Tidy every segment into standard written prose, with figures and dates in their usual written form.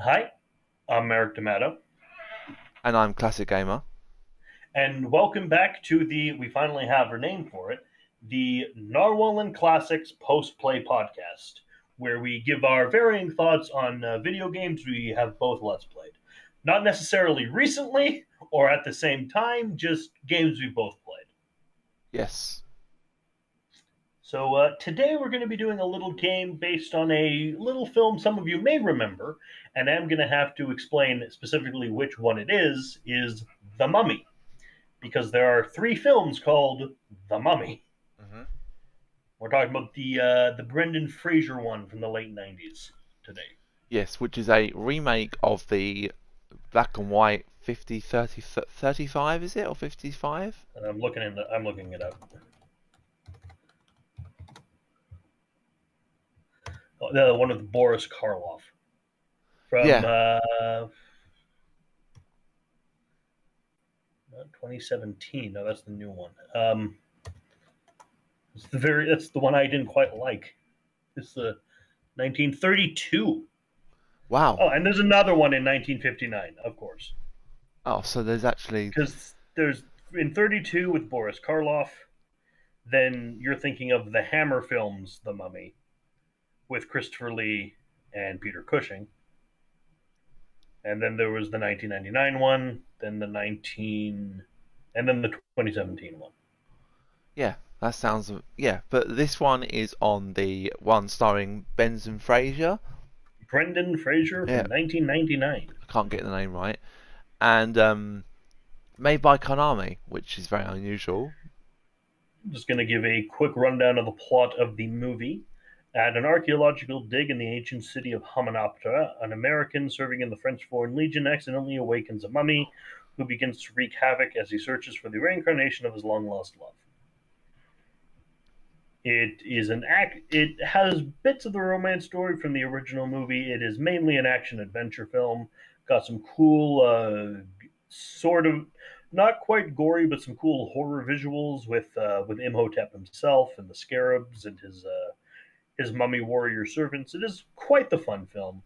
Hi, I'm Eric D'Amato, And I'm Classic Gamer. and welcome back to we finally have our name for it, the Narwhal Classix Post Play Podcast, where we give our varying thoughts on video games we have both Let's Played. Not necessarily recently or at the same time, just games we both played. Yes. So today we're going to be doing a little game based on a little film some of you may remember, and I'm going to have to explain specifically which one it is The Mummy. Because there are three films called The Mummy. hmm We're talking about the Brendan Fraser one from the late '90s today. Yes, which is a remake of the black and white 50, 30, 35, is it? Or 55? And I'm looking it up. Oh, the one with Boris Karloff from Yeah. 2017. No, that's the new one. That's the one I didn't quite like. It's the 1932. Wow. Oh, and there's another one in 1959, of course, Oh, so there's actually. because there's in 32 with Boris Karloff. Then you're thinking of the Hammer films, The Mummy, with Christopher Lee and Peter Cushing. And then there was the 1999 one, then the 19, and then the 2017 one. Yeah, that sounds. Yeah, but this one is on the one starring Benson Fraser. Brendan Fraser Yeah, from 1999. I can't get the name right. And made by Konami, which is very unusual. I'm just going to give a quick rundown of the plot of the movie. At an archaeological dig in the ancient city of Hamunaptra, an American serving in the French Foreign Legion accidentally awakens a mummy who begins to wreak havoc as he searches for the reincarnation of his long lost love. It is an act. It has bits of the romance story from the original movie. It is mainly an action adventure film. Got some cool, sort of not quite gory, but some cool horror visuals with Imhotep himself and the scarabs and his mummy warrior servants. It is quite the fun film,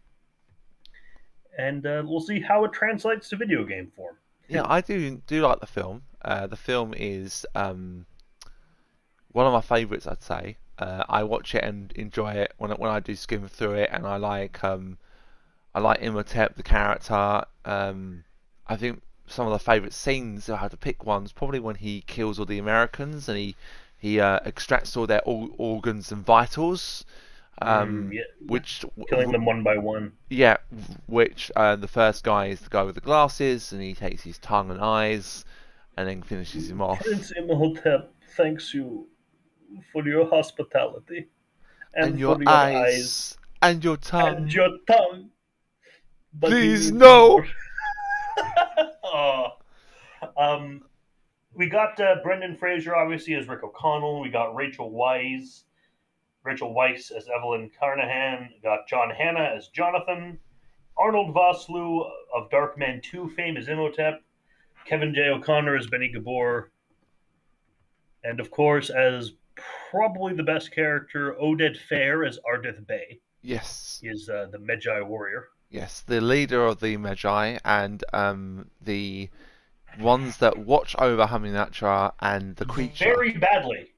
and we'll see how it translates to video game form. Yeah, I do like the film. The film is one of my favourites, I'd say. I watch it and enjoy it when I do skim through it, and I like Imhotep the character. I think some of the favourite scenes, if I had to pick ones, probably when he kills all the Americans and he extracts all their organs and vitals. Yeah, Which killing them one by one. yeah, which the first guy is the guy with the glasses, and he takes his tongue and eyes, and then finishes him off. Prince Imhotep thanks you for your hospitality And and your for your eyes eyes and your and tongue. your tongue, but we Please need no. more. Oh. Um, we got Brendan Fraser obviously as Rick O'Connell. We got Rachel Weisz as Evelyn Carnahan. We got John Hannah as Jonathan. Arnold Vosloo of Darkman 2 fame as Imhotep. Kevin J. O'Connor as Benny Gabor. And of course, as probably the best character, Oded Fair as Ardith Bey. Yes, He is the Medjay warrior. yes, the leader of the Magi and the ones that watch over Haminatra and the creature. Very badly.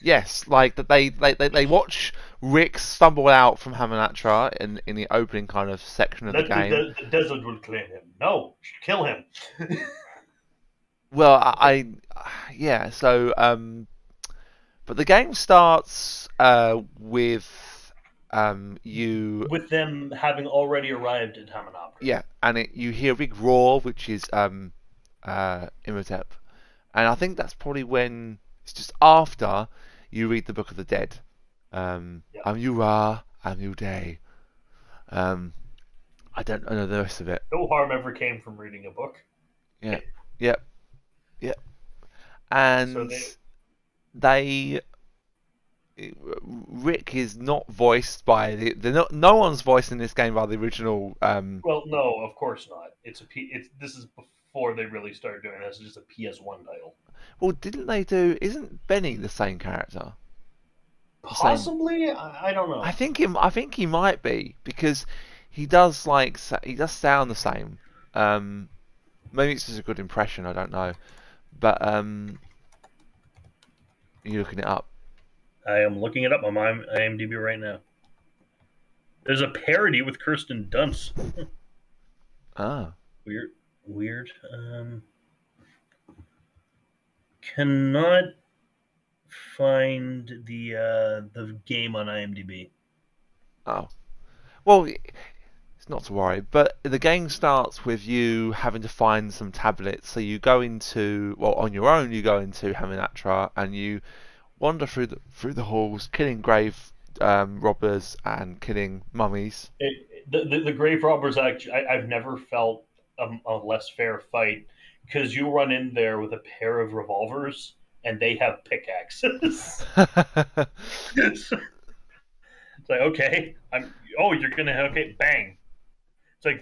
Yes, like that they watch Rick stumble out from Haminatra in the opening kind of section of the game. The desert will claim him. No, kill him. Well, yeah, so but the game starts with you With them having already arrived at Hamunaptra. yeah, and you hear a big roar, which is Imhotep, and I think that's probably when it's just after you read the Book of the Dead. Yep. I'm you Ra, I'm you Day. Um, I don't know the rest of it. No harm ever came from reading a book. Yeah, yep, yep. So And they they Rick is not voiced by no one's voiced in this game by the original. Well, no, of course not. It's this is before they really started doing this. It's just a PS1 title. Well, didn't they do? Isn't Benny the same character? The same. Possibly, I don't know. I think he might be because he does sound the same. Um, Maybe it's just a good impression. I don't know. But you're looking it up. I am looking it up on my IMDb right now. There's a parody with Kirsten Dunst. Ah, Weird, weird. Cannot find the game on IMDb. oh. Well, it's not to worry. But the game starts with you having to find some tablets. So you go into, well, on your own, you go into Haminatra and you wander through the halls, killing grave robbers and killing mummies. The grave robbers actually, I've never felt a less fair fight because you run in there with a pair of revolvers and they have pickaxes. It's like okay, I'm. Oh, you're gonna okay, bang. It's like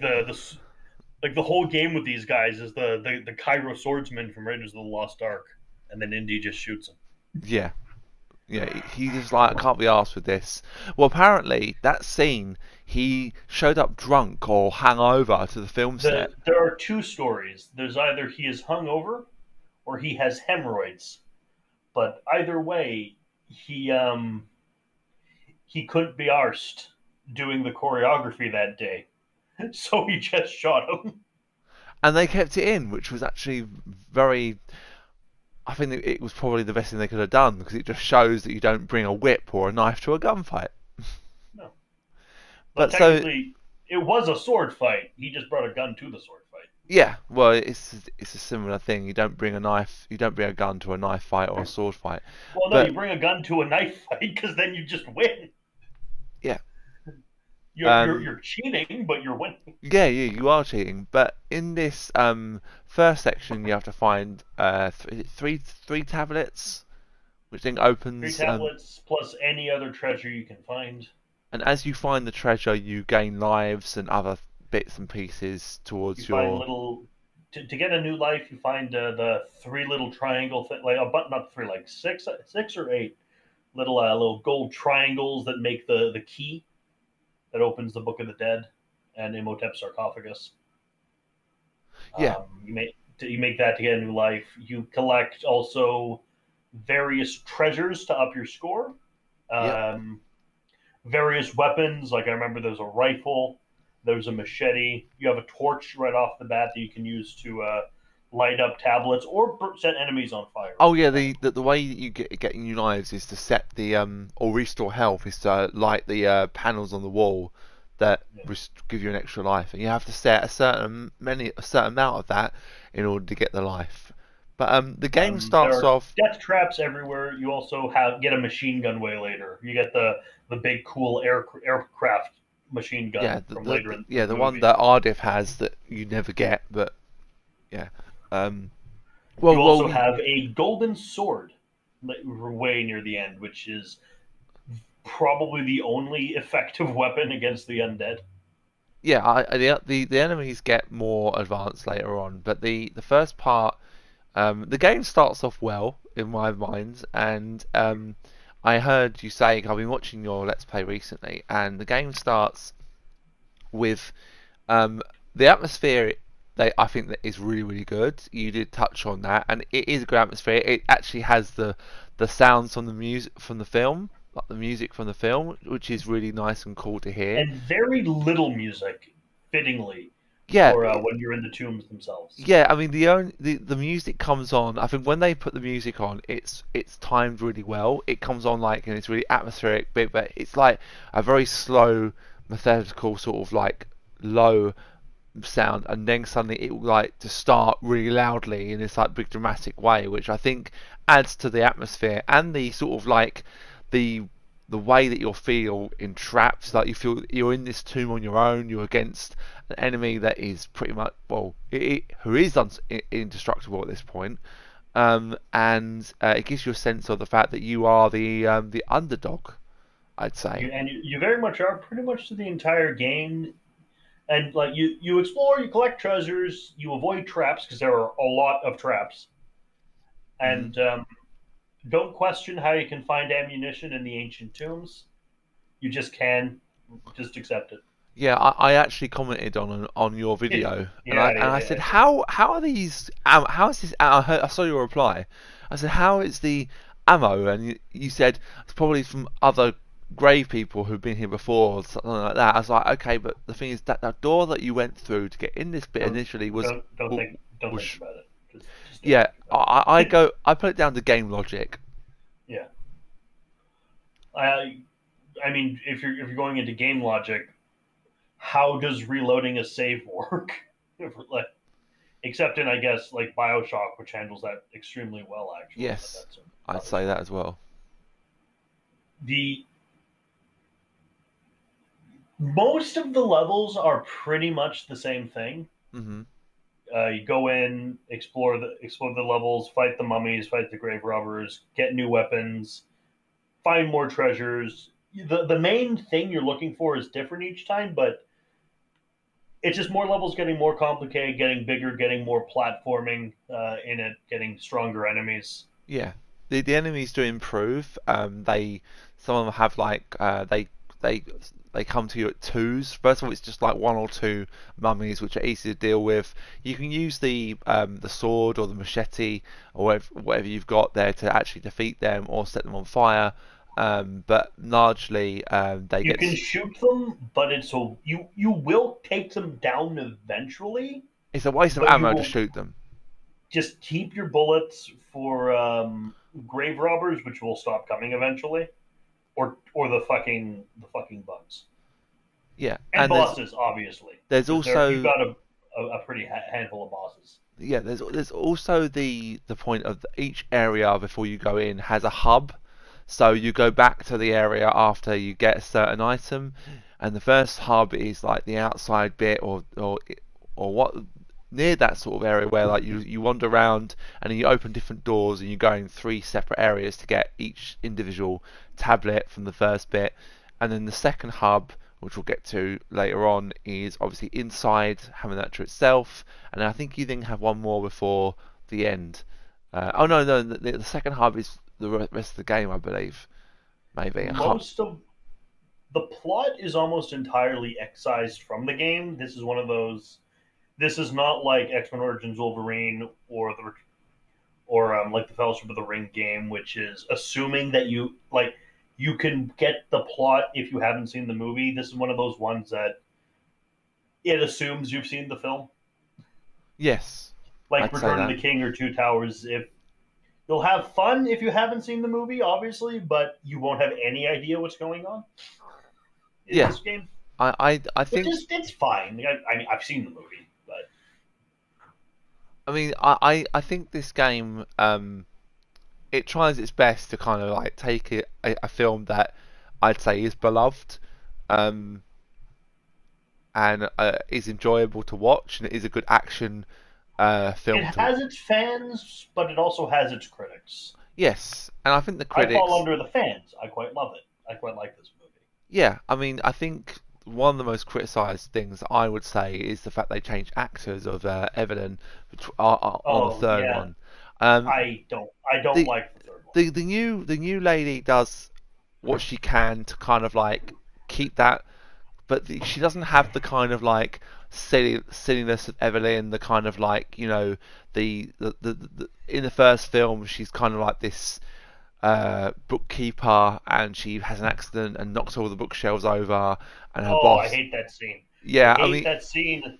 like the whole game with these guys is the Cairo swordsman from Raiders of the Lost Ark, and then Indy just shoots him. Yeah, yeah. He was like, I can't be arsed with this. Well, apparently that scene, he showed up drunk or hungover to the film set. There are two stories. There's either he is hungover or he has hemorrhoids. But either way, he couldn't be arsed doing the choreography that day, so he just shot him. And they kept it in, which was actually very. I think it was probably the best thing they could have done because it just shows that you don't bring a whip or a knife to a gunfight. No, but But so technically, it was a sword fight. He just brought a gun to the sword fight. yeah, well, it's a similar thing. You don't bring a knife, you don't bring a gun to a knife fight or a sword fight. Well, no, you But bring a gun to a knife fight because then you just win. yeah, You're you're cheating, but you're winning. yeah, you are cheating. But in this first section, you have to find three tablets, which then Three opens. tablets plus any other treasure you can find. And as you find the treasure, you gain lives and other bits and pieces You towards find your. little to get a new life. You find the three little triangle like a button up three, like six or eight little gold triangles that make the key that opens the Book of the Dead and Imhotep's sarcophagus. Yeah, You make that to get a new life. You collect also various treasures to up your score. yep. Um, Various weapons, like I remember there's a rifle, there's a machete. You have a torch right off the bat that you can use to light up tablets or set enemies on fire. Oh yeah, the way that you get new lives is to set the or restore health is to light the panels on the wall that Yeah. give you an extra life, and you have to set a certain amount of that in order to get the life. But the game There starts are off. death traps everywhere. You also get a machine gun way later. You get the big cool aircraft machine Yeah, gun from later in yeah, the the one movie. that Ardif has that you never get, but yeah. Um, You well, also have a golden sword way near the end, which is probably the only effective weapon against the undead. yeah, the enemies get more advanced later on, but the first part, the game starts off well in my mind, and I heard you saying I've been watching your Let's Play recently, and the game starts with the atmosphere. I think that is really good. You did touch on that, and it is a good atmosphere. It actually has the sounds from the music from the film, like the music from the film, which is really nice and cool to hear. And very little music, fittingly, Yeah, for when you're in the tombs themselves. yeah. I mean, the music comes on. I think when they put the music on, it's timed really well. It comes on like and it's really atmospheric, but it's like a very slow, methodical sort of like low sound, and then suddenly it will like to start really loudly in this like big dramatic way, which I think adds to the atmosphere and the sort of like the the way that you'll feel entrapped, like you feel you're in this tomb on your own, you're against an enemy that is pretty much who is indestructible at this point, and it gives you a sense of the fact that you are the underdog, I'd say. You very much are pretty much to the entire game. And like you explore, you collect treasures, you avoid traps because there are a lot of traps, Hmm. and don't question how you can find ammunition in the ancient tombs. You just can, just accept it. Yeah, I actually commented on your video, and Yeah, I said, yeah. how are these how is this? I saw your reply. I said, how is the ammo? And you said it's probably from other grave people who've been here before or something like that. I was like, okay, but the thing is that door that you went through to get in this bit Don't initially was don't think was about it. Just don't yeah. think about it. I put it down to game logic. Yeah. I mean, if you're going into game logic, how does reloading a save work? Like, except in, I guess, like Bioshock, which handles that extremely well, actually. But Yes, that's I'd another say that story. as well. The Most of the levels are pretty much the same thing. Hmm. You go in, explore the levels, fight the mummies, fight the grave robbers, get new weapons, find more treasures. The main thing you're looking for is different each time, but it's just more levels getting more complicated, getting bigger, getting more platforming in it, getting stronger enemies. Yeah, the enemies do improve. Some of them have like they they come to you at twos. First of all, it's just like one or two mummies, which are easy to deal with. You can use the sword or the machete or whatever you've got there to actually defeat them or set them on fire. But largely, they You get can shoot them, but you will take them down eventually, it's a waste of but you ammo to will shoot them. just keep your bullets for grave robbers, which will stop coming eventually, or the fucking bugs Yeah, and and bosses, obviously, there's because there you've also got a pretty handful of bosses. yeah, there's also the point of each area before you go in has a hub. So you go back to the area after you get a certain item, and the first hub is like the outside bit or what near that sort of area where like you wander around and then you open different doors and you go in three separate areas to get each individual tablet from the first bit, and then the second hub, which we'll get to later on, is obviously inside having that to itself, and I think you then have one more before the end. Oh no, no, the second hub is the rest of the game, I believe. Maybe I can't. Most of the plot is almost entirely excised from the game. This is one of those. This is not like X Men Origins Wolverine or like the Fellowship of the Ring game, which is assuming that you can get the plot if you haven't seen the movie. This is one of those ones that it assumes you've seen the film, Yes, like I'd say Return of that. the King or Two Towers. If you'll have fun if you haven't seen the movie, obviously, but you won't have any idea what's going on in Yeah, this game. I Which think. is it's fine. I mean, I've seen the movie, but I mean, I think this game it tries its best to kind of like take a film that I'd say is beloved, um, and is enjoyable to watch, and it is a good action it film to. has its fans, but it also has its critics. Yes, and I think the I fall critics. under the fans. I quite love it. I quite like this movie. Yeah, I mean, I think one of the most criticised things I would say is the fact they changed actors of Evelyn on the Oh third yeah, one. Um, I don't the like the third one. the new lady does what she can to kind of like keep that, but she doesn't have the kind of like silliness of Evelyn. The kind of like in the first film she's kind of like this bookkeeper, and she has an accident and knocks all the bookshelves over, and her Oh, I boss. hate that scene. I Yeah, I hate mean, that scene.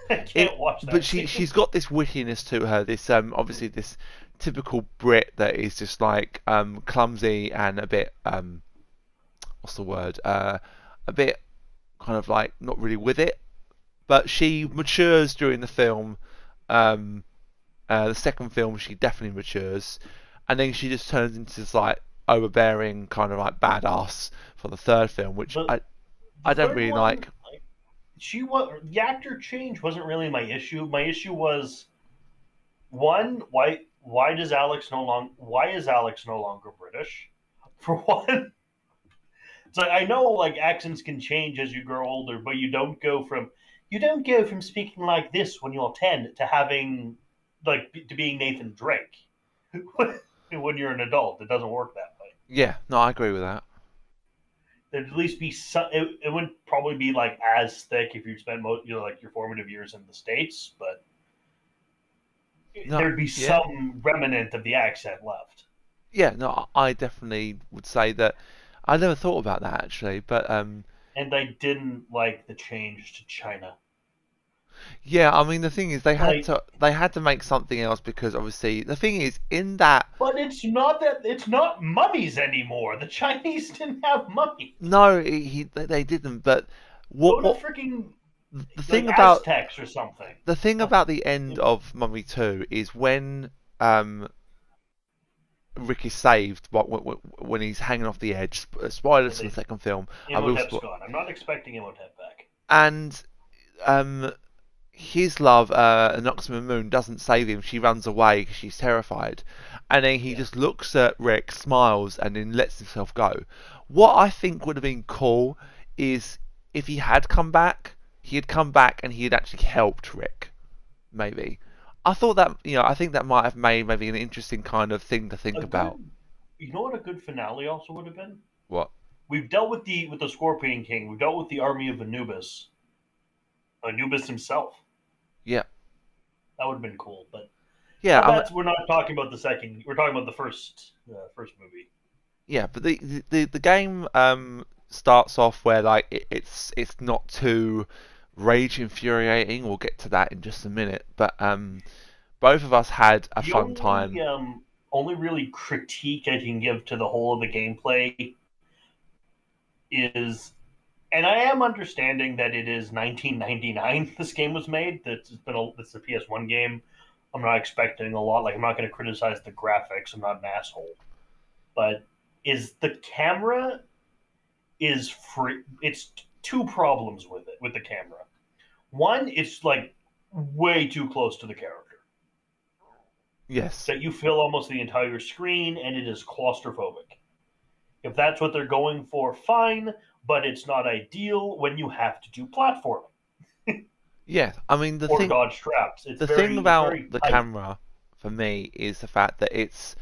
I it. can't watch But that scene. she's got this wittiness to her. This obviously this typical Brit that is just like clumsy and a bit what's the word a bit kind of like not really with it. But she matures during the film. Um, the second film she definitely matures, and then she just turns into this like overbearing kind of like badass for the third film, which the I The don't third really one, like. she was the actor change wasn't really my issue. My issue was one, why is Alex no longer British? For one, it's like I know like accents can change as you grow older, but you don't go from speaking like this when you're 10 to having like to being Nathan Drake when you're an adult. It doesn't work that way. Yeah, no, I agree with that. there'd at least be some. It wouldn't probably be like as thick if you spent like your formative years in the States, but No, there'd be yeah, some remnant of the accent left. yeah. No, I definitely would say that. I never thought about that actually, but And I didn't like the change to China. yeah. I mean, the thing is, Like, they had to make something else because obviously the thing is in that. but it's not mummies anymore. The Chinese didn't have mummies. No, they didn't. But Go to what freaking the like thing about Aztecs or something. the end of Mummy 2 is when um Rick is saved, but when he's hanging off the edge. Yeah, Spoilers for the second film. I will Imhotep's gone. I'm not expecting Imhotep back. and um his love, Anoxima Moon, doesn't save him. She runs away because she's terrified. And then he Yeah. just looks at Rick, smiles, and then lets himself go. What I think would have been cool is if he had come back and he had actually helped Rick. Maybe. I thought that, I think that might have made maybe an interesting kind of thing to think A about. good, you know what a good finale also would have been? What? We've dealt with the Scorpion King. We've dealt with the army of Anubis. Anubis himself. Yeah. That would have been cool. Yeah, But that's we're not talking about the second. We're talking about the first movie. yeah, but the game starts off where like it's not too rage infuriating. We'll get to that in just a minute. But both of us had a The fun time. only really critique I can give to the whole of the gameplay is, and I am understanding that it is 1999. This game was made. It's a PS1 game. I'm not expecting a lot. Like I'm not going to criticize the graphics. I'm not an asshole. But is the camera is free? It's two problems with the camera. One, it's like way too close to the character. Yes. That you fill almost the entire screen, and it is claustrophobic. If that's what they're going for, fine, but it's not ideal when you have to do platforming Yeah. I mean or dodge traps. the thing about very the tight. camera for me is the fact that it's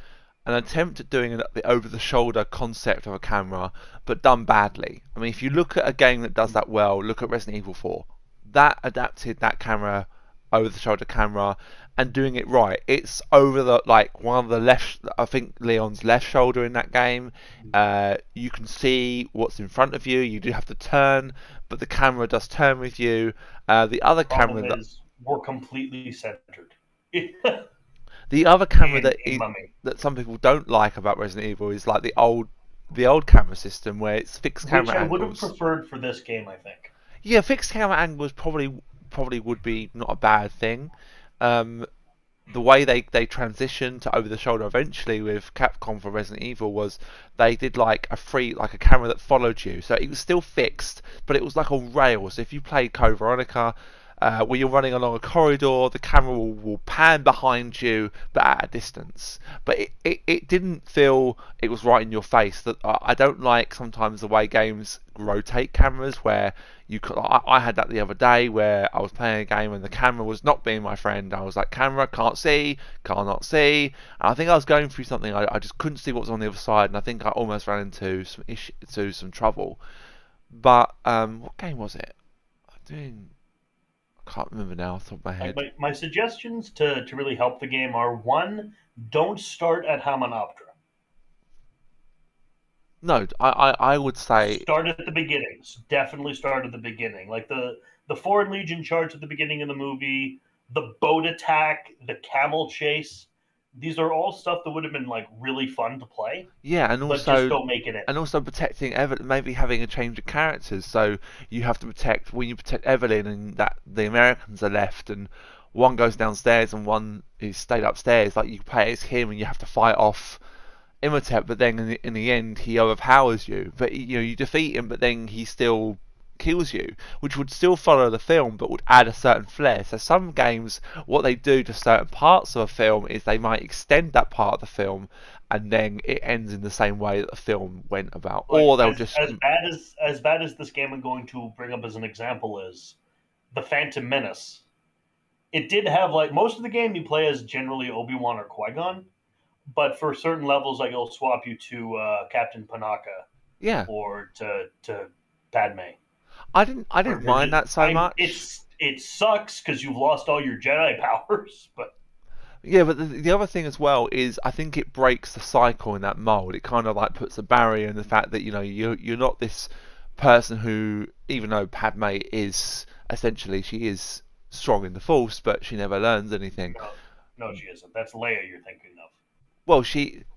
an attempt at doing the over-the-shoulder concept of a camera, but done badly. I mean, if you look at a game that does that well, look at Resident Evil 4. That adapted that camera, over-the-shoulder camera, and doing it right. It's over the like one of the left. I think Leon's left shoulder in that game. You can see what's in front of you. You do have to turn, but the camera does turn with you. The other camera Problem that is, we're completely centered The other camera in Mummy, that some people don't like about Resident Evil is like the old camera system where it's fixed which camera I would have angles. preferred for this game. I think. Yeah, fixed camera angles probably would be not a bad thing. Um, the way they transitioned to over the shoulder eventually with Capcom for Resident Evil was they did like a camera that followed you. So it was still fixed, but it was like a rail. So if you played Code Veronica, where you're running along a corridor, the camera will pan behind you, but at a distance. But it didn't feel it was right in your face. That I don't like sometimes the way games rotate cameras, where you could. I had that the other day where I was playing a game and the camera was not being my friend. I was like, camera can't see, cannot see. And I think I was going through something. I just couldn't see what was on the other side, and I think I almost ran into some trouble. But what game was it? I can't remember now off the top of my Like head. my suggestions to really help the game are: one, don't start at Hamanoptera. No, I would say Start at the beginnings. Definitely start at the beginning. Like the Foreign Legion charge at the beginning of the movie, the boat attack, the camel chase. These are all stuff that would have been like really fun to play, yeah, but just don't make it in. and also protecting maybe having a change of characters. So you have to protect when you protect Evelyn, and that the Americans are left, and one goes downstairs and one is stayed upstairs. Like you play as him, and you have to fight off Imhotep, but then in the end he overpowers you. But you defeat him, but then he still kills you, which would still follow the film but would add a certain flair. So some games, what they do to certain parts of a film is they might extend that part of the film and then it ends in the same way that the film went about. Like Or they'll just as bad as this game I'm going to bring up as an example is the Phantom Menace. It did have like most of the game you play as generally Obi-Wan or Qui-Gon, but for certain levels like it'll swap you to Captain Panaka Yeah, or to Padme. I Or didn't mind that so much. it sucks because you've lost all your Jedi powers, but Yeah, but the other thing as well is I think it breaks the cycle in that mold. It kind of like puts a barrier in the fact that you're not this person who, even though Padme is essentially she is strong in the Force, but she never learns anything. no, no, she isn't. That's Leia you're thinking of. Well,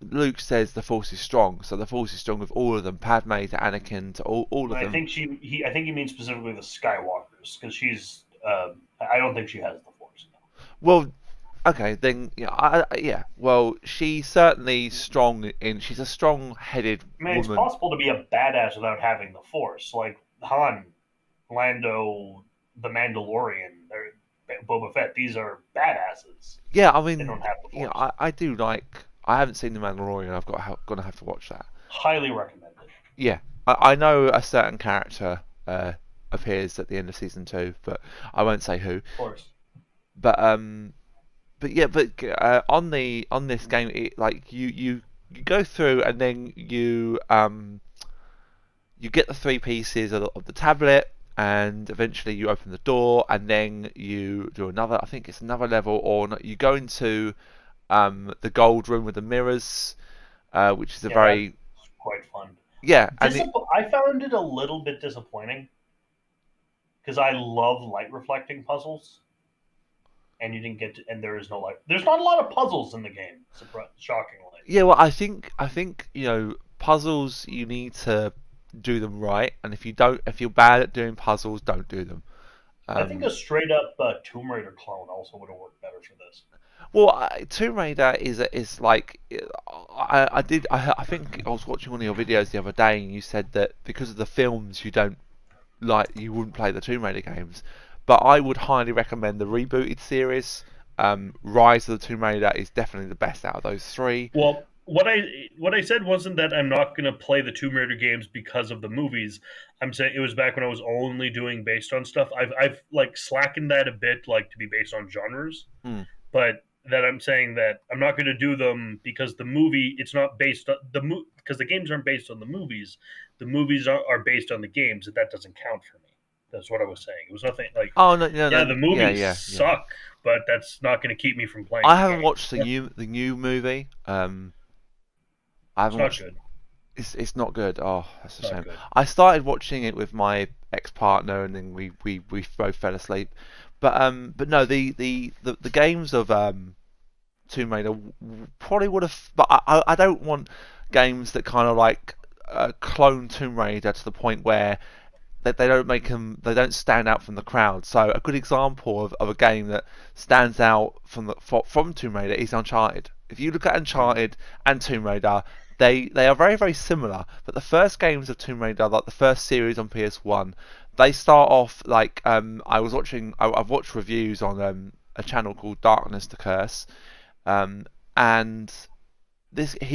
Luke says the Force is strong, so the Force is strong with all of them, Padme to Anakin to all of I them. think I think he means specifically the Skywalkers because she's. I don't think she has the Force. No. Well, okay, then yeah, yeah. Well, she's certainly strong in. She's a strong-headed I mean, it's woman. possible to be a badass without having the Force, like Han, Lando, the Mandalorian, or Boba Fett. These are badasses. Yeah, I They mean, don't have the yeah, Force. I do like. I haven't seen the Mandalorian. Gonna have to watch that. Highly recommended. Yeah, I know a certain character appears at the end of season 2, but I won't say who. Of course. But yeah, but on this game, like you go through and then you get the three pieces of the tablet, and eventually you open the door, and then you do another. I think it's another level, or you go into the gold room with the mirrors, which is a Yeah, that's very quite fun. yeah, and I found it a little bit disappointing because I love light reflecting puzzles, and you didn't get to, and there is no light. There's not a lot of puzzles in the game, shockingly. yeah. Well, I think puzzles you need to do them right, and if you're bad at doing puzzles, don't do them. I think a Um, straight up Tomb Raider clone also would have worked better for this. well, Tomb Raider is like I think I was watching one of your videos the other day, and you said that because of the films you wouldn't play the Tomb Raider games, but I would highly recommend the rebooted series. Rise of the Tomb Raider is definitely the best out of those three. Well, what I said wasn't that I'm not going to play the Tomb Raider games because of the movies. I'm saying it was back when I was only doing based on stuff. I've like slackened that a bit, like to be based on genres, Hmm. but that I'm saying that I'm not going to do them because the movie it's not based on because the games aren't based on the movies. The movies are based on the games, and that doesn't count for me. That's what I was saying. It was nothing like Oh no, no, yeah, no, the yeah, movies yeah. suck, but that's not going to keep me from playing I the haven't game. watched the new movie. I It's haven't not watched. good. It's not good. Oh, that's a Not shame. good. I started watching it with my ex-partner, and then we both fell asleep. But no, the games of Tomb Raider probably would have. But I don't want games that kind of like clone Tomb Raider to the point where they don't make them they don't stand out from the crowd. So a good example of a game that stands out from Tomb Raider is Uncharted. If you look at Uncharted and Tomb Raider, they are very similar. But the first games of Tomb Raider, like the first series on PS1, they start off like I've watched reviews on a channel called Darkness to Curse, and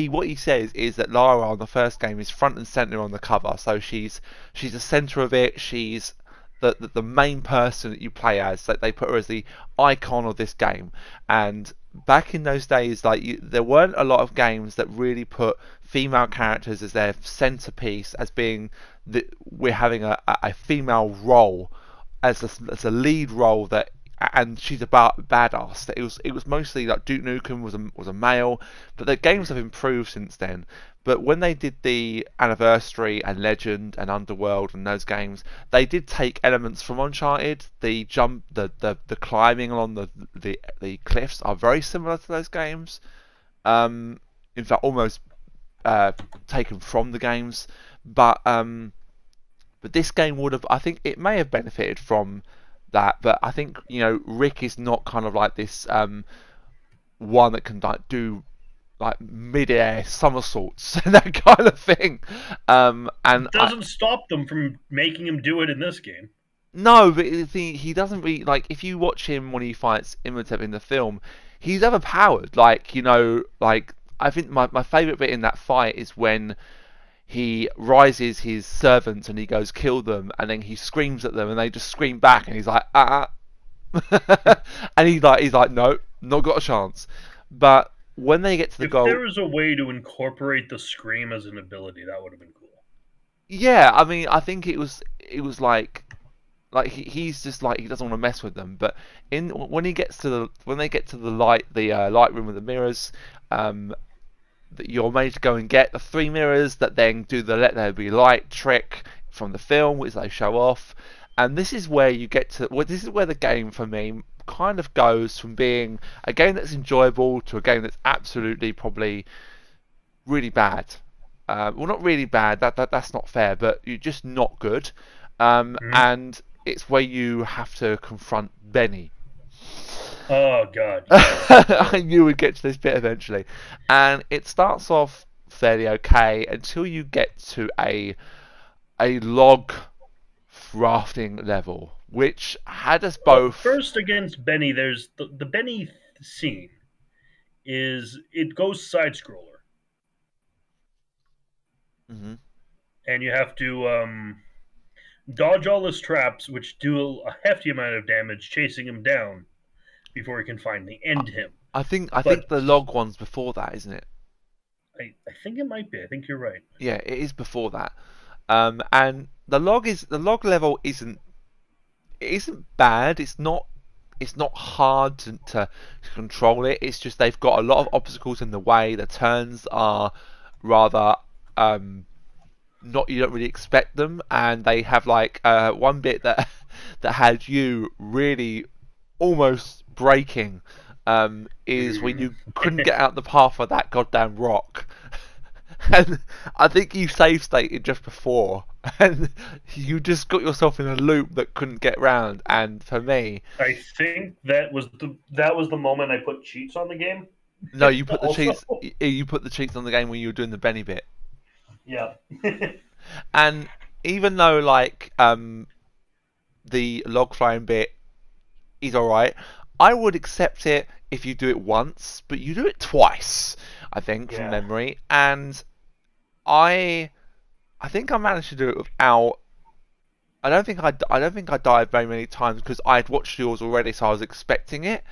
what he says is that Lara on the first game is front and center on the cover, so she's the center of it. She's the main person that you play as. That they put her as the icon of this game. And back in those days, there weren't a lot of games that really put female characters as their centerpiece, as being we're having a female role as a lead role that and she's about badass. It was mostly like Duke Nukem was a male, but the games have improved since then. But when they did the Anniversary and Legend and Underworld and those games, they did take elements from Uncharted. The jump, the climbing along the cliffs are very similar to those games. In fact, almost taken from the games. But this game would have, I think, it may have benefited from that, but I think Rick is not kind of like this one that can like do like mid-air somersaults and that kind of thing. And It doesn't stop them from making him do it in this game. no, but he doesn't really like. If you watch him when he fights Imhotep in the film, he's overpowered. Like I think my favorite bit in that fight is when he rises his servants and he goes kill them, and then he screams at them and they just scream back, and he's like and he's like no, not got a chance. But when they get to the If goal, there was a way to incorporate the scream as an ability, that would have been cool. Yeah, I mean, I think it was like he's just like he doesn't want to mess with them. But in when he gets to the when they get to the light room with the mirrors, um, that you're made to go and get the three mirrors that then do the let there be light trick from the film, which they show off. And this is where you get to well, this is where the game for me kind of goes from being a game that's enjoyable to a game that's absolutely probably really bad. Well, not really bad. That's not fair, but you're just not good. Mhm. And it's where you have to confront Benny. Oh God, yes. I knew we'd get to this bit eventually, and it starts off fairly okay until you get to a log rafting level, which had us Well, both. first against Benny, there's the Benny scene is it goes side scroller, Mhm. and you have to dodge all his traps, which do a hefty amount of damage, chasing him down before he can finally end him. I think But the log one's before that, isn't it? I think it might be. I think you're right. Yeah, it is before that. And the log level isn't bad. It's not hard to control it. It's just they've got a lot of obstacles in the way. The turns are rather not you don't really expect them, and they have like one bit that that had you really almost breaking is when you couldn't get out the path of that goddamn rock. And I think you save stated just before, and you just got yourself in a loop that couldn't get round. And for me, I think that was the moment I put cheats on the game. no, you put the Also, cheats. You put the cheats on the game when you were doing the Benny bit. yeah. And even though like the log flying bit is alright, I would accept it if you do it once, but you do it twice. I think from Yeah. memory, and I I think I managed to do it without. I don't think I died very many times because I had watched yours already, so I was expecting it.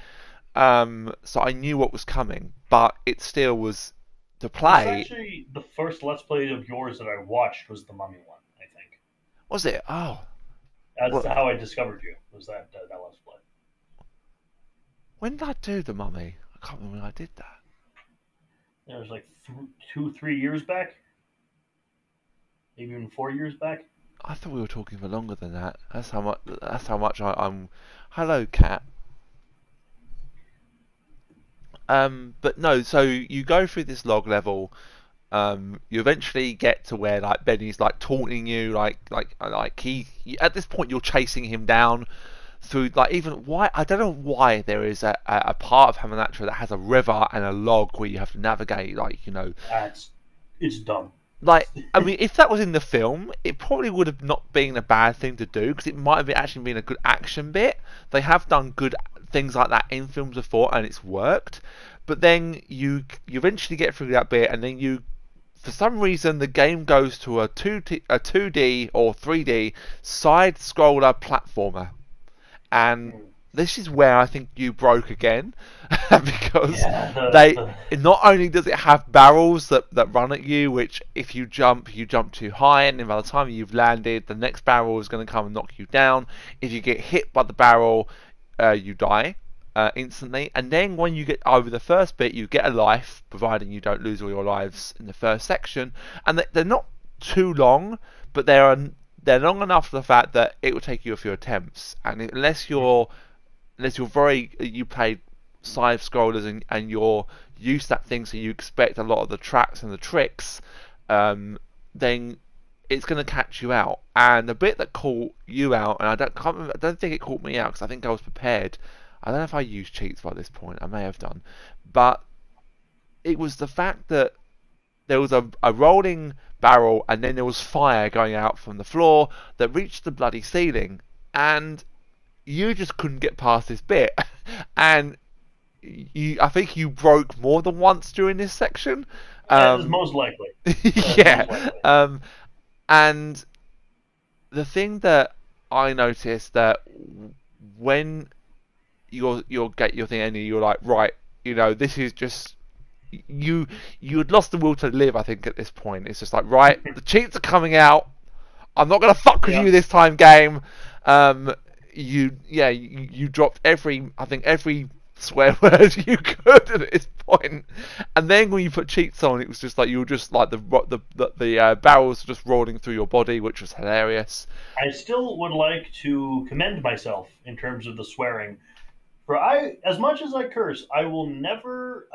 So I knew what was coming, but it still was to This is play. actually the first Let's Play of yours that I watched was the Mummy one. I think Was it? Oh, that's well, how I discovered you. Was that Let's Play? when did I do the mummy? I can't remember when I did that. It was like 2, 3 years back, maybe even 4 years back. I thought we were talking for longer than that. That's how much. That's how much I'm. Hello, cat. But no. So you go through this log level. You eventually get to where like Benny's like taunting you, like he at this point you're chasing him down through like even why I don't know why there is a part of Hamanatra that has a river and a log where you have to navigate That's it's dumb. like I mean if that was in the film it probably would have not been a bad thing to do because it might have actually been a good action bit. They have done good things like that in films before and it's worked, but then you eventually get through that bit and then you for some reason the game goes to a 2D or 3D side scroller platformer, and Mm. this is where I think you broke again because Yeah, they not only does it have barrels that run at you, which if you jump too high, and then by the time you've landed, the next barrel is going to come and knock you down. If you get hit by the barrel, you die instantly. And then when you get over the first bit, you get a life, providing you don't lose all your lives in the first section. And they're not too long, but they're long enough for the fact that it will take you a few attempts. And unless you're very you play side scrollers and you're used to that thing, so you expect a lot of the traps and the tricks, then it's going to catch you out. And the bit that caught you out, and I don't think it caught me out because I think I was prepared. I don't know if I used cheats by this point. I may have done, but it was the fact that there was a rolling barrel and then there was fire going out from the floor that reached the bloody ceiling, and you just couldn't get past this bit, and I think you broke more than once during this section. that is Um, most likely. That is most yeah. likely. And the thing that I noticed that when you're get your thing and you're like, right, this is just you you had lost the will to live. I think at this point it's just like, right, the cheats are coming out. I'm not gonna fuck with Yeah. you this time, game. You dropped I think every swear word you could at this point, and then when you put cheats on, it was just like you were just like the barrels just rolling through your body, which was hilarious. I still would like to commend myself in terms of the swearing. For as much as I curse, I will never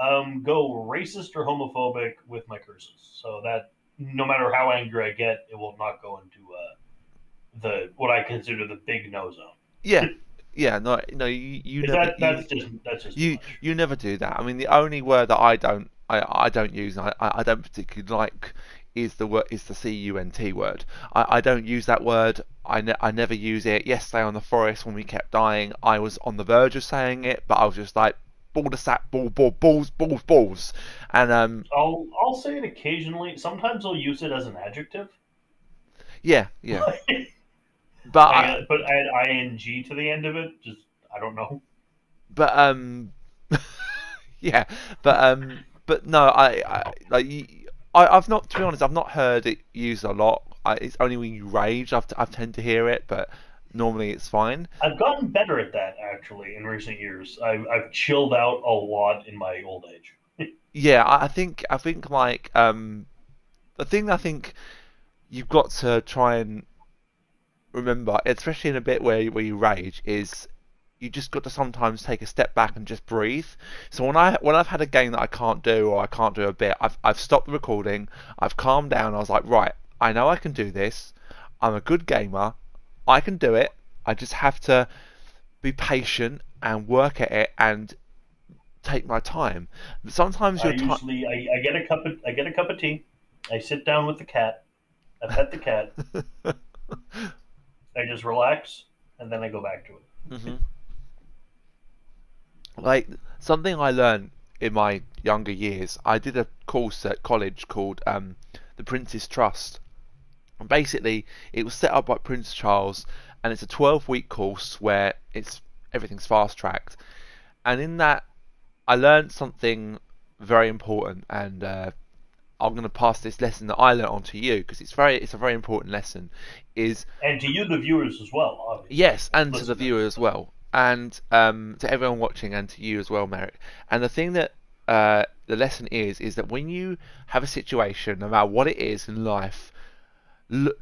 go racist or homophobic with my curses. So that no matter how angry I get, it will not go into the what I consider the big no zone. Yeah, yeah, no, you Is never that that's just too much. you never do that. I mean, the only word that I don't use, and I don't particularly like, is the cunt word. I don't use that word. I never use it. Yesterday on the forest when we kept dying, I was on the verge of saying it, but I was just like ball to sack, balls, and I'll say it occasionally. Sometimes I'll use it as an adjective. yeah, but But add ing to the end of it. Just I don't know. but yeah, but no, I've not, to be honest, I've not heard it used a lot. It's only when you rage I've tend to hear it, but normally it's fine. I've gotten better at that actually in recent years. I've chilled out a lot in my old age. Yeah, I think like the thing I think you've got to try and remember, especially in a bit where you rage, is you just got to sometimes take a step back and just breathe. So when I've had a game that I can't do, or I can't do a bit, I've stopped the recording, I've calmed down, I was like, right, I know I can do this. I'm a good gamer. I can do it. I just have to be patient and work at it and take my time. Sometimes your time. I get a cup of tea. I sit down with the cat. I pet the cat. I just relax, and then I go back to it. hmm Like something I learned in my younger years, I did a course at college called the Prince's Trust. And basically, it was set up by Prince Charles, and it's a 12-week course where everything's fast tracked. And in that, I learned something very important, and I'm going to pass this lesson that I learned on to you because it's a very important lesson. Is And to you, the viewers, as well, obviously. Yes, and to the Listeners. viewer as well, and to everyone watching, and to you as well, Merrick. And the thing that the lesson is that when you have a situation, no matter what it is in life,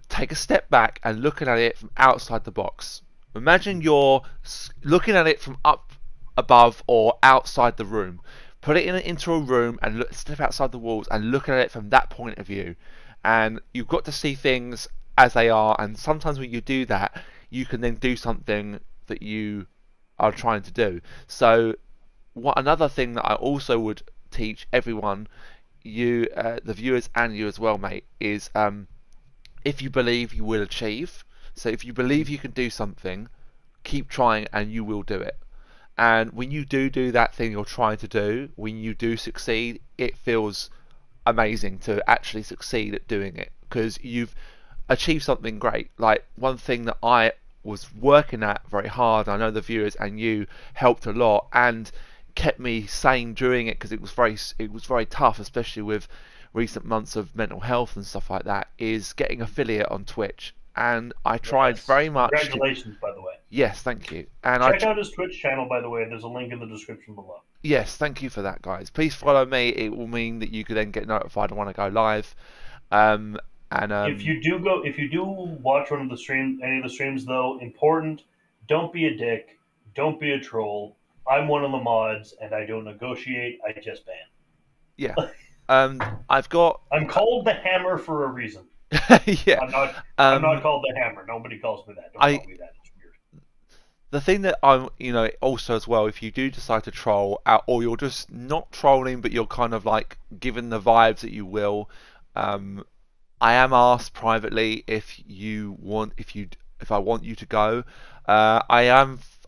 take a step back and looking at it from outside the box. Imagine you're looking at it from up above or outside the room. Put it into a room and step outside the walls and look at it from that point of view. And you've got to see things as they are. And sometimes when you do that, you can then do something that you are trying to do. So, another thing that I also would teach everyone, you, the viewers, and you as well, mate, is if you believe, you will achieve. So if you believe you can do something, keep trying and you will do it. And when you do that thing you're trying to do, when you do succeed, it feels amazing to actually succeed at doing it because you've achieved something great. Like one thing that I was working at very hard, I know the viewers and you helped a lot and kept me sane during it because it was very tough, especially with recent months of mental health and stuff like that, is getting affiliate on Twitch. And I tried very much. Congratulations, by the way. Yes, thank you. And check out his Twitch channel, by the way. There's a link in the description below. Yes, thank you for that, guys. Please follow me. It will mean that you could then get notified when I go live. If you do watch one of the any of the streams, though, important, don't be a dick, don't be a troll. I'm one of the mods, and I don't negotiate. I just ban. Yeah. I've got. I'm called the Hammer for a reason. Yeah. I'm not called the Hammer. Nobody calls me that. Don't call me that. It's weird. The thing that I'm, also as well, if you do decide to troll, or you're just not trolling, but you're kind of like given the vibes that you will, I am asked privately if I want you to go. I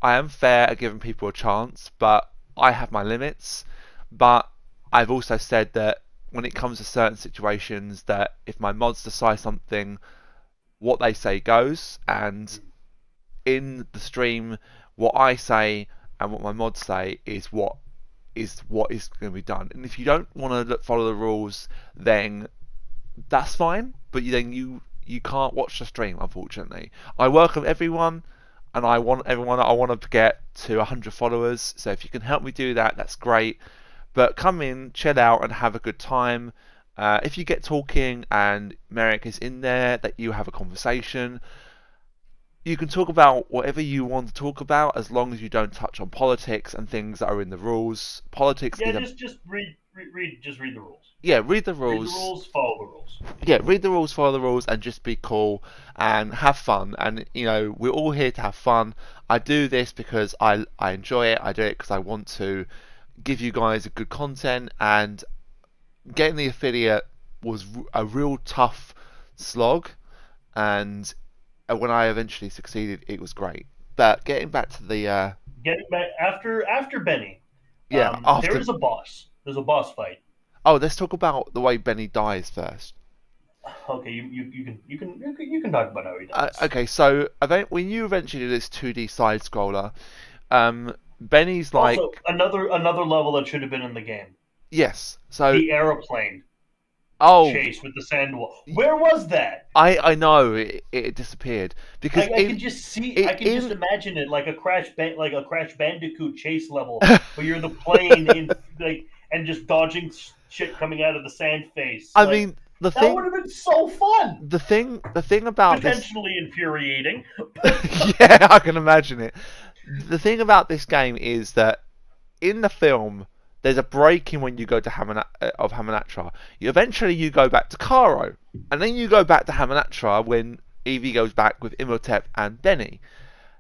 am fair at giving people a chance, but I have my limits. But I've also said that when it comes to certain situations, that if my mods decide something, what they say goes, and in the stream, what I say and what my mods say is what is going to be done. And if you don't want to follow the rules, then that's fine. But then you you can't watch the stream, unfortunately. I welcome everyone, and I want everyone. I want to get to 100 followers. So if you can help me do that, that's great. But come in, chill out, and have a good time. If you get talking and Merrick is in there, that you have a conversation. You can talk about whatever you want to talk about, as long as you don't touch on politics and things that are in the rules. Politics Yeah, is a just read the rules. yeah, read the Read the rules. rules, follow the rules. Yeah, read the rules, follow the rules, and just be cool and have fun. And we're all here to have fun. I do this because I enjoy it. I do it because I want to give you guys a good content. And getting the affiliate was a real tough slog. And when I eventually succeeded, it was great. But getting back to the Getting back after Benny, yeah, there after is a boss. There's a boss fight. oh, let's talk about the way Benny dies first. Okay, you can talk about how he dies. Okay, so when you eventually do this 2D side scroller, Benny's like Also, another level that should have been in the game. yes, so The aeroplane oh, chase with the sand wall. Where was that? I know it disappeared because I can just see. I can just imagine it like a Crash Bandicoot chase level where you're the plane in like and just dodging shit coming out of the sand face. I mean that would have been so fun. The thing about potentially infuriating. Yeah, I can imagine it. The thing about this game is that in the film, there's a break in when you go to Hamunaptra. Eventually, you go back to Cairo, and then you go back to Hamunaptra when Evie goes back with Imhotep and Benny.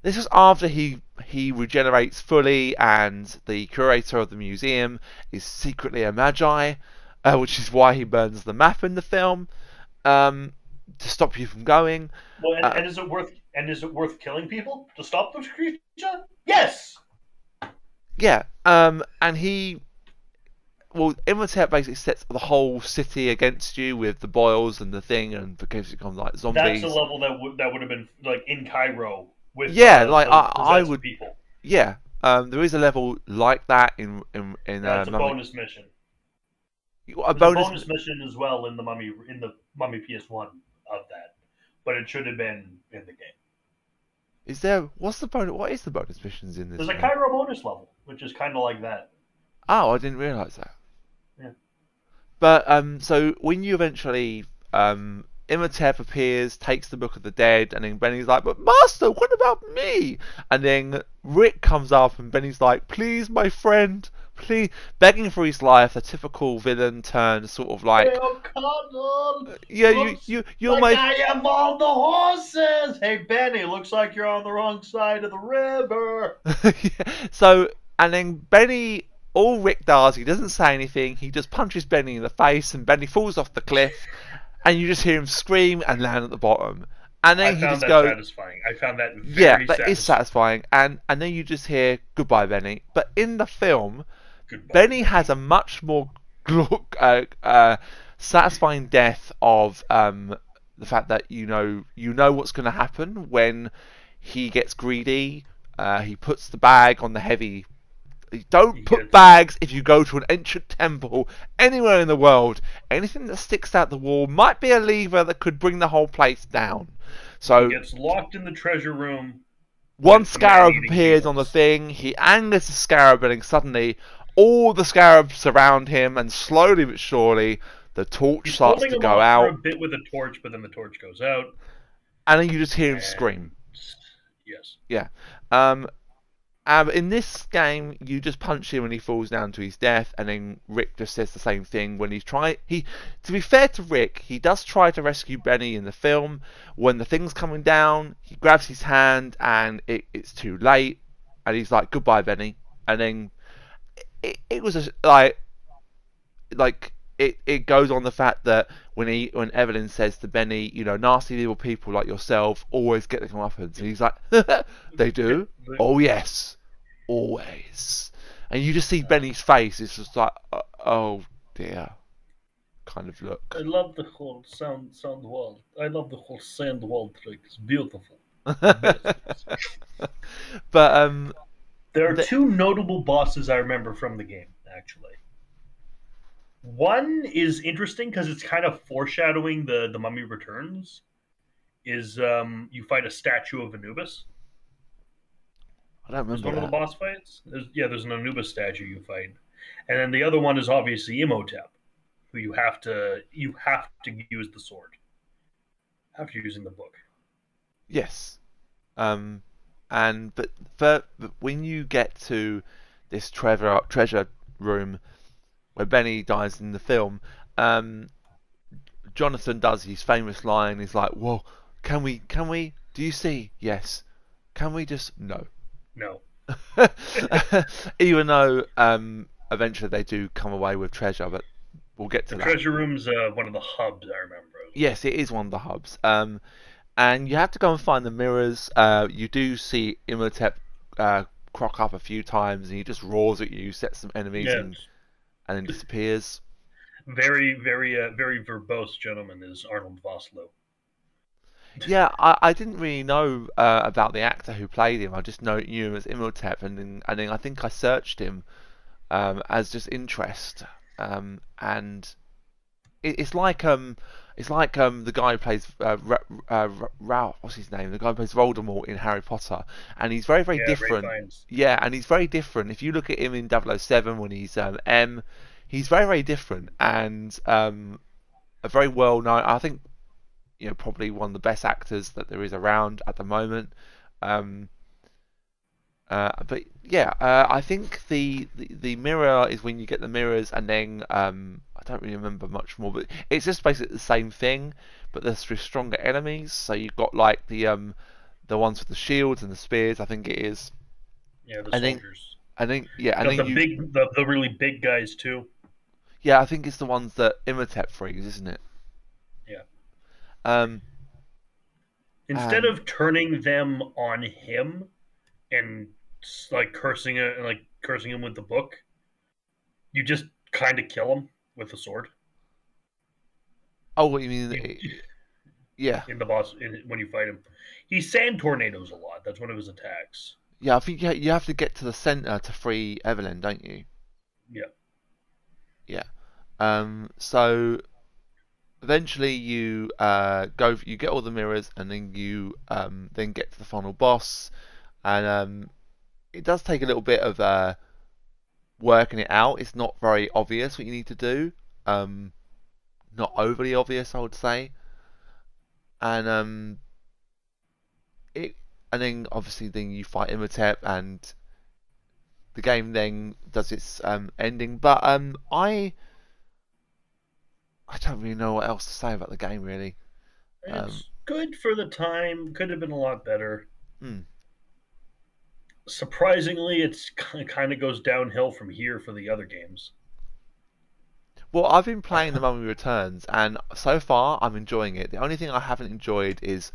This is after he regenerates fully, and the curator of the museum is secretly a magi, which is why he burns the map in the film to stop you from going. Well, and is it worth killing people to stop the creature? Yes. Yeah. And Imhotep basically sets the whole city against you with the boils and the thing, and because it becomes like zombies. That's a level that would have been like in Cairo with I would people. Yeah, there is a level like that in That's a bonus mission. A bonus mission as well in the Mummy PS1 of that, but it should have been in the game. Is there? What's the bonus? What is the bonus missions in this? There's a Cairo bonus level, which is kind of like that. Oh, I didn't realise that. Yeah. But so when you eventually Imhotep appears, takes the Book of the Dead, and then Benny's like, "But Master, what about me?" And then Rick comes up, and Benny's like, "Please, my friend, please," begging for his life. A typical villain turn, sort of like, yeah, you're like I am on the horses. Hey, Benny, looks like you're on the wrong side of the river. Yeah. So, and then Benny. All Rick does, he doesn't say anything, he just punches Benny in the face, and Benny falls off the cliff, and you just hear him scream and land at the bottom. And then he just goes, satisfying. I found that very yeah, that is satisfying. And then you just hear goodbye, Benny. But in the film, Benny has a much more satisfying death of the fact that you know what's going to happen when he gets greedy. He puts the bag on the heavy. Don't put bags if you go to an ancient temple anywhere in the world. Anything that sticks out the wall might be a lever that could bring the whole place down. So he gets locked in the treasure room. One scarab appears on the thing. He angers the scarab, and suddenly all the scarabs surround him, and slowly but surely the torch starts to go out. For a bit with a torch, but then the torch goes out, and then you just hear him scream. Yes. Yeah. In this game, you just punch him and he falls down to his death, and then Rick just says the same thing when he's trying. To be fair to Rick, he does try to rescue Benny in the film. When the thing's coming down, he grabs his hand, and it's too late, and he's like, "Goodbye, Benny." And then it was it goes on the fact that when Evelyn says to Benny, nasty little people like yourself always get the comeuppance, and he's like, "They do? Oh yes, always." And you just see Benny's face. It's just like, oh dear, kind of look. I love the whole sound wall. I love the whole sand wall trick. It's beautiful. But there are two notable bosses I remember from the game, actually. One is interesting because it's kind of foreshadowing the Mummy Returns. is you fight a statue of Anubis. I don't Is remember one of the that. boss fights. There's an Anubis statue you fight, and then the other one is obviously Imhotep, who you have to use the sword after using the book. Yes. Um, and but when you get to this treasure room where Benny dies in the film, um, Jonathan does his famous line. He's like, "Well, can we? Do you see? Yes. Can we just no?" No, Even though eventually they do come away with treasure, but we'll get the to that. treasure room's one of the hubs I remember as well. Yes, it is one of the hubs. And you have to go and find the mirrors. You do see Imhotep crock up a few times, and he just roars at you, sets some enemies, Yeah, and then disappears. very verbose gentleman is Arnold Vosloo. Yeah, I didn't really know about the actor who played him. I just knew him as Imhotep, and then I think I searched him as just interest. And it's like the guy who plays Ralph, what's his name? The guy who plays Voldemort in Harry Potter, and he's very Yeah, Ray different. Fiennes. Yeah, and he's very different. If you look at him in 007 when he's M, he's very different and a very well known. I think probably one of the best actors that there is around at the moment. Um, but yeah, I think the mirror is when you get the mirrors, and then I don't really remember much more, but it's just basically the same thing, but there's with stronger enemies. So you've got like the ones with the shields and the spears, I think it is. Yeah, the I think soldiers. I think yeah, and Got then the you big, the really big guys too. yeah, I think it's the ones that Imhotep frees, isn't it? Yeah. Um, Instead and of turning them on him and like cursing him with the book, you just kind of kill him with the sword. oh, what you mean? You, Yeah, in the boss when you fight him, he sand tornadoes a lot. That's one of his attacks. yeah, I think you have to get to the center to free Evelyn, don't you? Yeah. Yeah. So eventually you get all the mirrors, and then you then get to the final boss, and it does take a little bit of working it out. It's not very obvious what you need to do. Um, Not overly obvious, I would say. And it and then obviously then you fight Imhotep, and the game then does its ending. But I don't really know what else to say about the game really. Um, It's good for the time. Could have been a lot better. hmm. Surprisingly, it's kind of goes downhill from here for the other games. Well, I've been playing The Mummy Returns, and so far I'm enjoying it. The only thing I haven't enjoyed is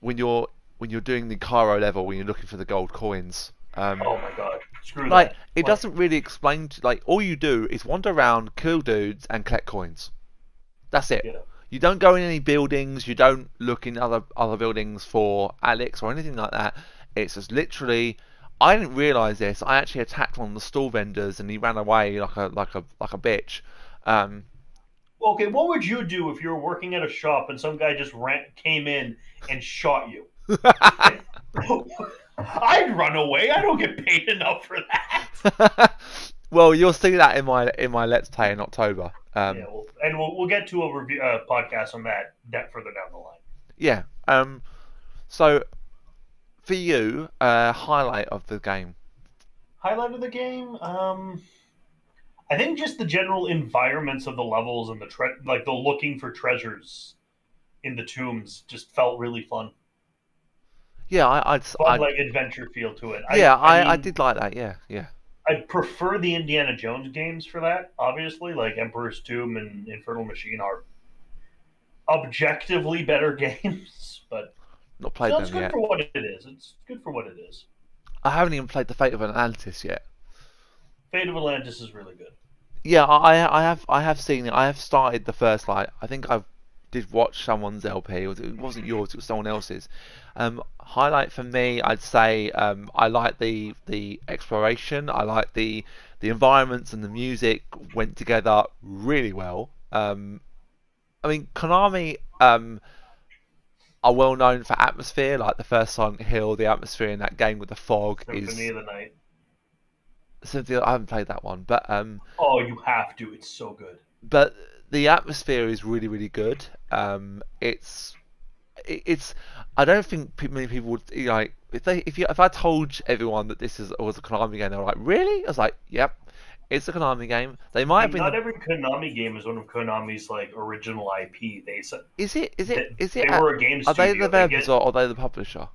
when you're doing the Cairo level, when you're looking for the gold coins. Oh my god, screw Like that! it Like, doesn't really explain. Like all you do is wander around, kill dudes, and collect coins. That's it. yeah, You don't go in any buildings. You don't look in other buildings for Alex or anything like that. It's just literally. I didn't realise this. I actually attacked one of the stall vendors, and he ran away like a bitch. Um, okay, what would you do if you were working at a shop and some guy just came in and shot you? I'd run away. I don't get paid enough for that. well, you'll see that in my Let's Play in October. Yeah, we'll get to a review podcast on that further down the line. Yeah. So for you, highlight of the game. Highlight of the game, I think just the general environments of the levels and like the looking for treasures in the tombs just felt really fun. Yeah, Fun like adventure feel to it. yeah, I I mean, did like that. Yeah, yeah. I prefer the Indiana Jones games for that. Obviously, like Emperor's Tomb and Infernal Machine are objectively better games, but Not played still, it's them good yet. for what it is. It's good for what it is. I haven't even played the Fate of Atlantis yet. Fate of Atlantis is really good. Yeah, I have seen it. I have started the first I think I did watch someone's LP. It wasn't yours. It was someone else's. Highlight for me, I'd say I like the exploration. I like the environments, and the music went together really well. I mean, Konami. are well known for atmosphere. Like the first Silent Hill, the atmosphere in that game with the fog Symphony is of the Night. something. I haven't played that one, Oh, you have to. It's so good. but the atmosphere is really really good. It's I don't think many people would like if I told everyone that this was a Konami game, they were like, really? I was like, yep, it's a Konami game. They I might have mean, been not the every Konami game is one of Konami's like original IP. is it They were a game are they the studio. They developers get. or are they the publisher?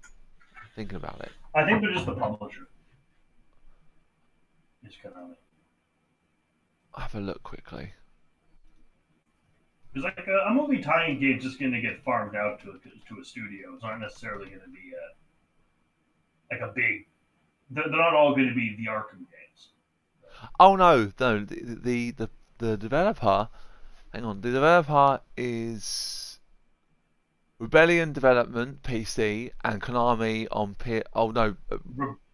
Thinking about it, I think they're just the publisher. It's Konami. I'll have a look quickly. Because like a movie tie-in game just going to get farmed out to a studio. It's not necessarily going to be like a big. They're not all going to be the Arkham games. Oh no, the developer. Hang on, the developer is Rebellion Development PC and Konami on P. Oh no,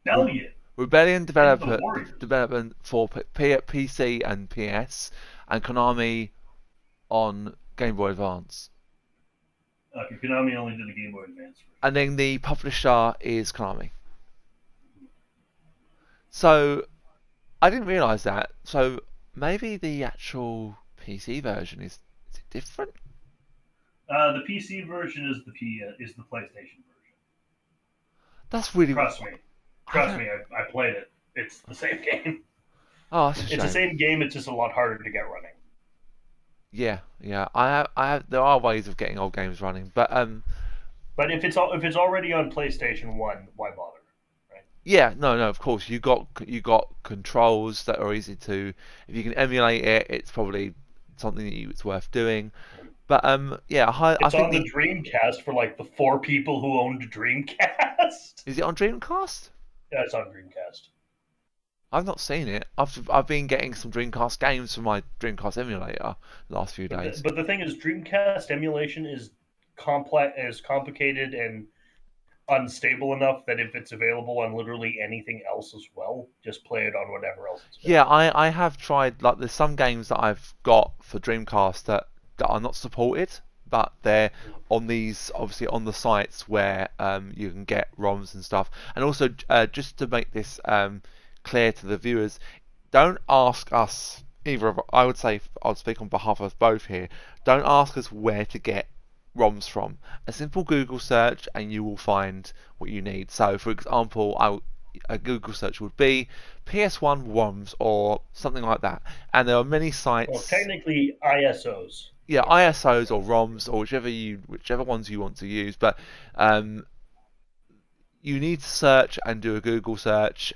Rebellion Rebellion and the Warriors. development for PC and PS, and Konami on Game Boy Advance. Okay, Konami only did the Game Boy Advance version. And then the publisher is Konami. So I didn't realise that. So maybe the actual PC version is it different? The PC version is the PlayStation version. That's really Trust me. I played it. It's the same game. Oh, that's a shame. It's the same game. It's just a lot harder to get running. Yeah, yeah. I have. There are ways of getting old games running, but But if it's already on PlayStation 1, why bother? Right? yeah, no, no. Of course, you got controls that are easy to. If you can emulate it, it's probably something that it's worth doing. But yeah, I It's think on the Dreamcast for like the 4 people who owned a Dreamcast. is it on Dreamcast? Yeah, it's on Dreamcast. I've not seen it. I've been getting some Dreamcast games from my Dreamcast emulator the last few days. But the thing is, Dreamcast emulation is complicated and unstable enough that if it's available on literally anything else as well, just play it on whatever else it's Yeah, available. I have tried. Like, there's some games that I've got for Dreamcast that are not supported, but they're on these obviously on the sites where you can get ROMs and stuff. And also, just to make this clear to the viewers, don't ask us either of, I would say I'll speak on behalf of both here. Don't ask us where to get ROMs from. A simple Google search and you will find what you need. So, for example, a Google search would be PS1 ROMs or something like that. And there are many sites. Well, technically ISOs. Yeah, ISOs or ROMs or whichever ones you want to use. But you need to search and do a Google search.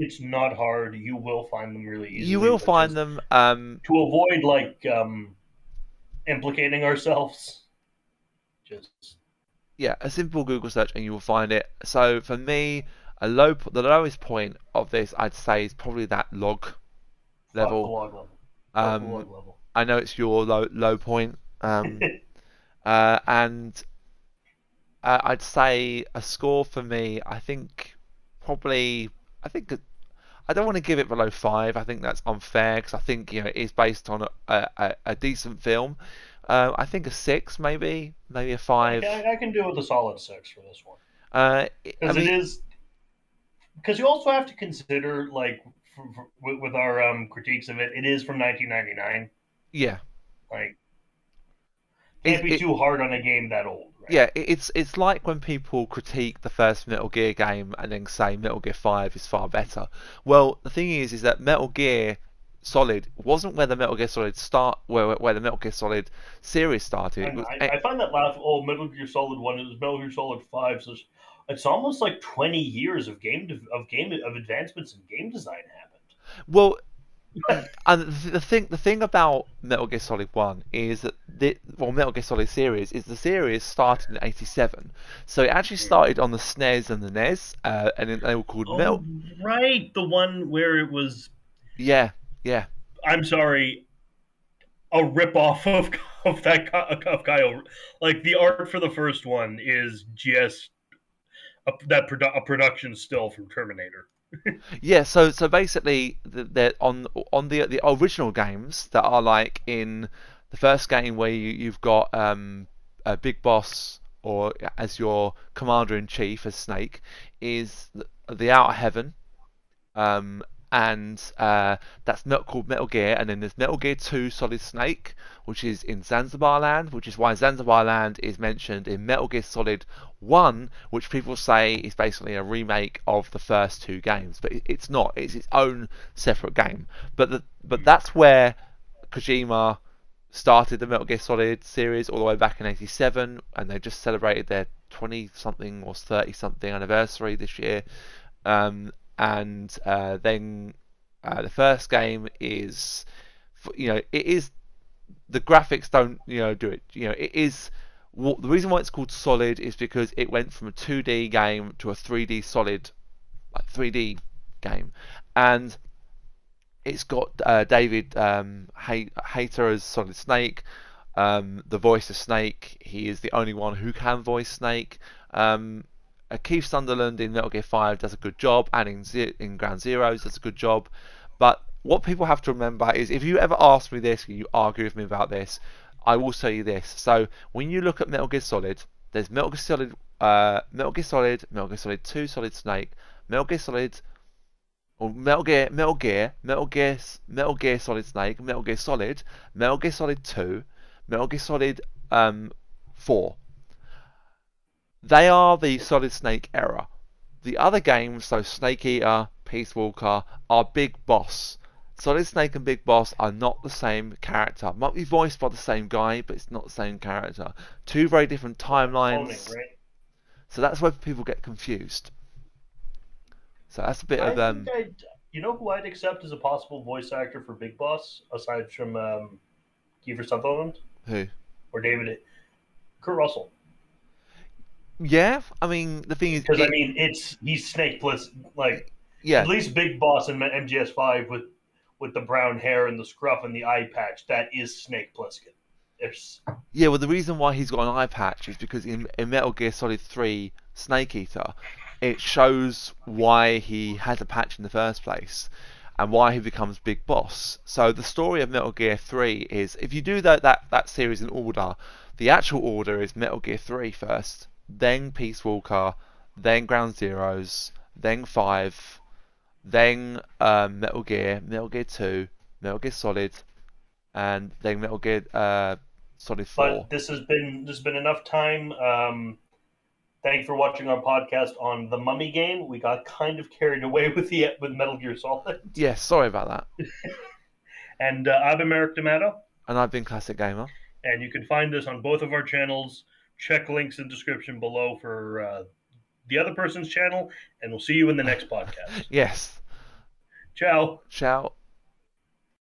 It's not hard. You will find them really easily. You will find them. To avoid like implicating ourselves. Just Yeah, a simple Google search and you will find it. So for me, the lowest point of this, I'd say, is probably that log level. the log level. The log level. I know it's your low point, and I'd say a score for me. I think probably. I don't want to give it below 5. I think that's unfair because I think it is based on a decent film. I think a 6, maybe a 5. I can do with a solid 6 for this one. Because it is. Because you also have to consider, like, with our critiques of it, it is from 1999. Yeah. Like, can't be too hard on a game that old. Right? Yeah, it's like when people critique the first Metal Gear game and then say Metal Gear 5 is far better. Well, the thing is that Metal Gear Solid wasn't where the Metal Gear Solid where the Metal Gear Solid series started. I find that laugh. Oh, Metal Gear Solid 1 is Metal Gear Solid 5. So it's almost like 20 years of advancements in game design happened. Well, and the thing about Metal Gear Solid 1 is that Metal Gear Solid series is the series started in '87, so it actually started on the SNES and the NES, and then they were called Metal. Right, the one where it was. Yeah. I'm sorry, a rip-off of Kyle. Like the art for the first one is just a production still from Terminator. Yeah, so basically, they're on the original games that are like in the first game where you've got a big boss or as your commander in chief as Snake, is the Outer Heaven, um, and that's called Metal Gear. And then there's Metal Gear 2 Solid Snake, which is in Zanzibar Land, which is why Zanzibar Land is mentioned in Metal Gear Solid 1, which people say is basically a remake of the first two games, but it's not. It's its own separate game. But that's where Kojima started the Metal Gear Solid series all the way back in '87, and they just celebrated their 20 something or 30 something anniversary this year. And then the first game is, it is, the graphics don't do it. It is, the reason why it's called Solid is because it went from a 2D game to a 3D solid, like 3D game, and it's got David Hayter as Solid Snake, the voice of Snake. He is the only one who can voice Snake. Keith Sunderland in Metal Gear 5 does a good job, and in Ground Zeroes does a good job. But what people have to remember is, if you ever ask me this, and you argue with me about this, I will tell you this. So when you look at Metal Gear Solid, there's Metal Gear Solid, Metal Gear Solid, Metal Gear Solid 2 Solid Snake, Metal Gear Solid, or Metal Gear Solid Snake, Metal Gear Solid, Metal Gear Solid 2, Metal Gear Solid 4. They are the Solid Snake era. The other games, so Snake Eater, Peace Walker, are Big Boss. Solid Snake and Big Boss are not the same character. Might be voiced by the same guy, but it's not the same character. Two very different timelines. Cloning, right? So that's where people get confused. So that's a bit I of think you know who I'd accept as a possible voice actor for Big Boss, aside from Kiefer Sutherland who? or David, Kurt Russell. Yeah, I mean the thing is, Because I mean, he's Snake plus like yeah, at least Big Boss in MGS5 with the brown hair and the scruff and the eye patch. That is Snake Plissken. yeah. Well, the reason why he's got an eye patch is because in Metal Gear Solid 3 Snake Eater, it shows why he has a patch in the first place and why he becomes Big Boss. So the story of Metal Gear 3 is, if you do that series in order, the actual order is Metal Gear 3 first, then Peace Walker, then Ground Zeroes, then 5, then Metal Gear 2, Metal Gear Solid, and then Metal Gear Solid 4. But this has been enough time. Thank you for watching our podcast on the Mummy game. We got kind of carried away with Metal Gear Solid. Yeah, sorry about that. And I've been Merrick D'Amato. And I've been Classic Gamer. And you can find us on both of our channels. Check links in the description below for the other person's channel. And we'll see you in the next podcast. Yes. Ciao. Ciao.